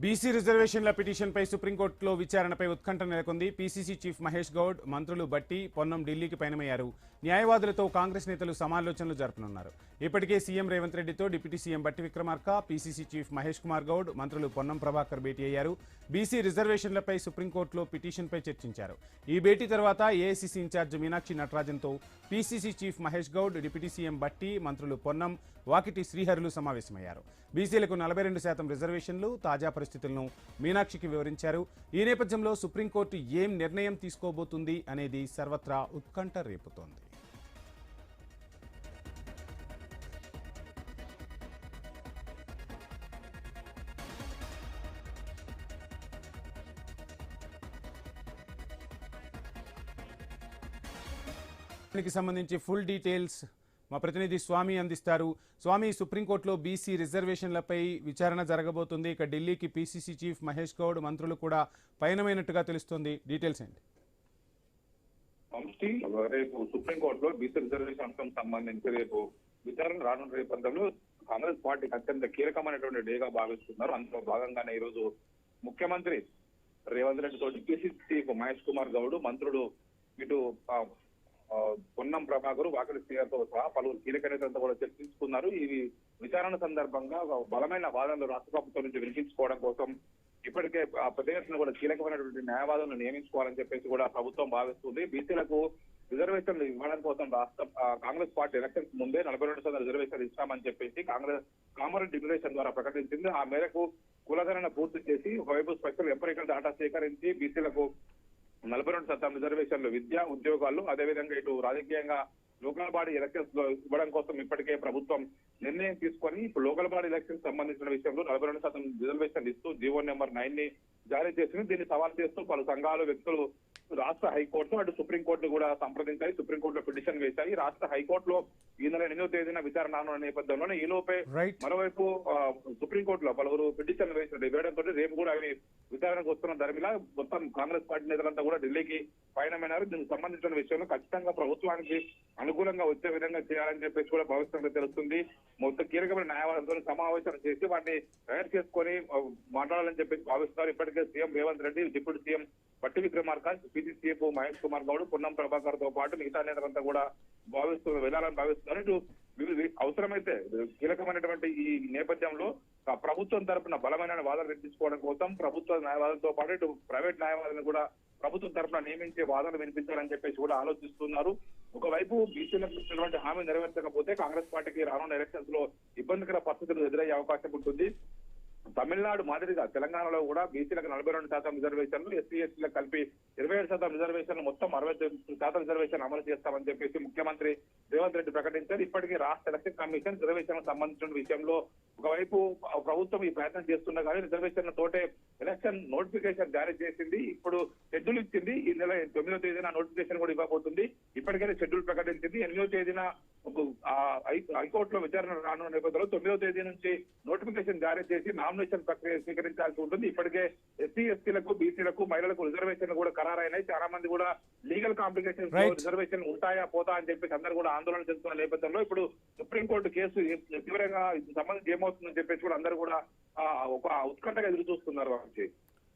BC రిజర్వేషన్ల పిటిషన్పై సుప్రీంకోర్టులో విచారణపై ఉత్కంఠ నెలకొంది. పీసీసీ చీఫ్ మహేష్ గౌడ్, మంత్రులు బట్టి, పొన్నం ఢిల్లీకి పయనమయ్యారు. న్యాయవాదులతో కాంగ్రెస్ నేతలు సమాలోచనలు జరపనున్నారు. ఇప్పటికే సీఎం రేవంత్ రెడ్డితో డిప్యూటీ సీఎం బట్టి విక్రమార్క, పీసీసీ చీఫ్ మహేష్ కుమార్ గౌడ్, మంత్రులు పొన్నం ప్రభాకర్ భేటీ అయ్యారు. బీసీ రిజర్వేషన్లపై సుప్రీంకోర్టులో పిటిషన్పై చర్చించారు. ఈ భేటీ తర్వాత ఏఐసీసీ ఇన్ఛార్జ్ మీనాక్షి నటరాజన్తో PCC chief Mahesh Goud, deputy CM Bhatti, మంత్రులు పొన్నం, వాకిటి శ్రీహరులు సమావేశమయ్యారు. బీసీలకు 42% రిజర్వేషన్లు, తాజా పరిస్థితులను మీనాక్షికి వివరించారు. ఈ నేపథ్యంలో సుప్రీంకోర్టు ఏం నిర్ణయం తీసుకోబోతుంది అనేది సర్వత్రా ఉత్కంఠ రేపుతోంది. దీనికి సంబంధించి ఫుల్ డీటెయిల్స్ మా ప్రతినిధి స్వామి అందిస్తారు. స్వామి, సుప్రీంకోర్టులో బీసీ రిజర్వేషన్లపై విచారణ జరగబోతుంది. ఇక ఢిల్లీకి పీసీసీ చీఫ్ మహేష్ గౌడ్, మంత్రులు కూడా పయనమైనట్టుగా తెలుస్తోంది. డీటెయిల్స్ ఏంటి? రేపు సుప్రీంకోర్టులో బీసీ రిజర్వేషన్ అంశం సంబంధించి రేపు విచారణ రానున్న నేపథ్యంలో కాంగ్రెస్ పార్టీకి అత్యంత కీలకమైనటువంటి డేగా భావిస్తున్నారు. అందులో భాగంగానే ఈ రోజు ముఖ్యమంత్రి రేవంత్ రెడ్డి తోటి పీసీసీ చీఫ్ మహేష్ కుమార్ గౌడ్, మంత్రులు ఇటు పొన్నం ప్రభాకర్, వాకిటి శ్రీహరితో సహా పలువురు కీలక నేతలతో కూడా చర్చించుకున్నారు. ఈ విచారణ సందర్భంగా బలమైన వాదనలు రాష్ట్ర ప్రభుత్వం నుంచి వినిపించుకోవడం కోసం ఇప్పటికే పెద్ద ఎత్తున కూడా కీలకమైనటువంటి న్యాయవాదులను నియమించుకోవాలని చెప్పేసి కూడా ప్రభుత్వం భావిస్తుంది. బీసీలకు రిజర్వేషన్లు ఇవ్వడం కోసం కాంగ్రెస్ పార్టీ ఎలక్షన్స్ ముందే 42% రిజర్వేషన్లు ఇస్తామని చెప్పేసి కామారెడ్డి డిక్లరేషన్ ద్వారా ప్రకటించింది. ఆ మేరకు కులగణన పూర్తి చేసి ఒకవైపు స్పెషల్ ఎంపరికల్ డాటా సేకరించి బీసీలకు 42% రిజర్వేషన్లు విద్య, ఉద్యోగాలు, అదేవిధంగా ఇటు రాజకీయంగా లోకల్ బాడీ ఎలక్షన్స్ లో ఇవ్వడం కోసం ఇప్పటికే ప్రభుత్వం నిర్ణయం తీసుకొని ఇప్పుడు లోకల్ బాడీ ఎలక్షన్స్ సంబంధించిన విషయంలో 42% రిజర్వేషన్లు ఇస్తూ జీవో నెంబర్ 9 ని జారీ చేసింది. దీన్ని సవాల్ చేస్తూ పలు సంఘాలు, వ్యక్తులు రాష్ట్ర హైకోర్టు అటు సుప్రీంకోర్టు కూడా సంప్రదించాయి. సుప్రీంకోర్టులో పిటిషన్ వేశాయి. రాష్ట్ర హైకోర్టులో ఈ నెల 8వ తేదీన విచారణ రానున్న నేపథ్యంలోనే ఈ లోపే మరోవైపు సుప్రీంకోర్టులో పలువురు పిటిషన్ వేయడంతో రేపు కూడా అవి విచారణకు వస్తున్న ధర్మిలా మొత్తం కాంగ్రెస్ పార్టీ నేతలంతా కూడా ఢిల్లీకి పయనమైనారు. దీనికి సంబంధించిన విషయంలో ఖచ్చితంగా ప్రభుత్వానికి అనుకూలంగా వచ్చే విధంగా చేయాలని చెప్పేసి కూడా భావిస్తున్నట్టు తెలుస్తుంది. మొత్తం కీలకమైన న్యాయవాదులతో సమావేశం చేసి వాటిని తయారు చేసుకొని మాట్లాడాలని చెప్పేసి భావిస్తున్నారు. ఇప్పటికే CM Revanth Reddy, deputy CM బట్టి విక్రమార్క, పీసీసీ చీఫ్ మహేష్ కుమార్ గౌడ్, పొన్నం ప్రభాకర్ తో పాటు మిగతా నేతలంతా కూడా వెళ్లాలని భావిస్తున్నారు. ఇటు అవసరమైతే కీలకమైనటువంటి ఈ నేపథ్యంలో ప్రభుత్వం తరఫున బలమైన వాదన వినిపించుకోవడం కోసం ప్రభుత్వ న్యాయవాదులతో పాటు ఇటు ప్రైవేట్ న్యాయవాదులను కూడా ప్రభుత్వం తరఫున నియమించే వాదనలు వినిపించాలని చెప్పేసి కూడా ఆలోచిస్తున్నారు. ఒకవైపు బీసీలకు ఇచ్చినటువంటి హామీ నెరవేర్చకపోతే కాంగ్రెస్ పార్టీకి రానున్న ఎలక్షన్స్ లో ఇబ్బందికర పరిస్థితులు ఎదురయ్యే అవకాశం ఉంటుంది. తమిళనాడు మాదిరిగా తెలంగాణలో కూడా బీసీలకు 42% రిజర్వేషన్లు, ఎస్సీ ఎస్టీలకు కలిపి 27% రిజర్వేషన్లు, మొత్తం 69% రిజర్వేషన్ అమలు చేస్తామని చెప్పేసి ముఖ్యమంత్రి రేవంత్ రెడ్డి ప్రకటించారు. ఇప్పటికీ రాష్ట్ర ఎలక్షన్ కమిషన్ రిజర్వేషన్ సంబంధించిన విషయంలో ఒకవైపు ప్రభుత్వం ఈ ప్రయత్నం చేస్తున్నా కానీ రిజర్వేషన్ల తోటే ఎలక్షన్ నోటిఫికేషన్ జారీ చేసింది. ఇప్పుడు షెడ్యూల్ ఇచ్చింది. ఈ నెల 9వ తేదీన నోటిఫికేషన్ కూడా ఇవ్వబోతుంది. ఇప్పటికైనా షెడ్యూల్ ప్రకటించింది. 8వ తేదీన హైకోర్టులో విచారణ రానున్న నేపథ్యంలో 9వ తేదీ నుంచి నోటిఫికేషన్ జారీ చేసి నామినేషన్ ప్రక్రియ స్వీకరించాల్సి ఉంటుంది. ఇప్పటికే ఎస్సీ ఎస్టీలకు, బీసీలకు, మహిళలకు రిజర్వేషన్ కూడా ఖరారైనాయి. చాలా మంది కూడా లీగల్ కాంప్లికేషన్స్ రిజర్వేషన్ ఉంటాయా పోతా అని చెప్పేసి అందరూ కూడా ఆందోళన చెందుతున్న నేపథ్యంలో ఇప్పుడు సుప్రీంకోర్టు కేసు తీవ్రంగా సంబంధించి ఏమవుతుందని చెప్పేసి కూడా అందరూ కూడా ఒక ఉత్కంఠగా ఎదురు చూస్తున్నారు.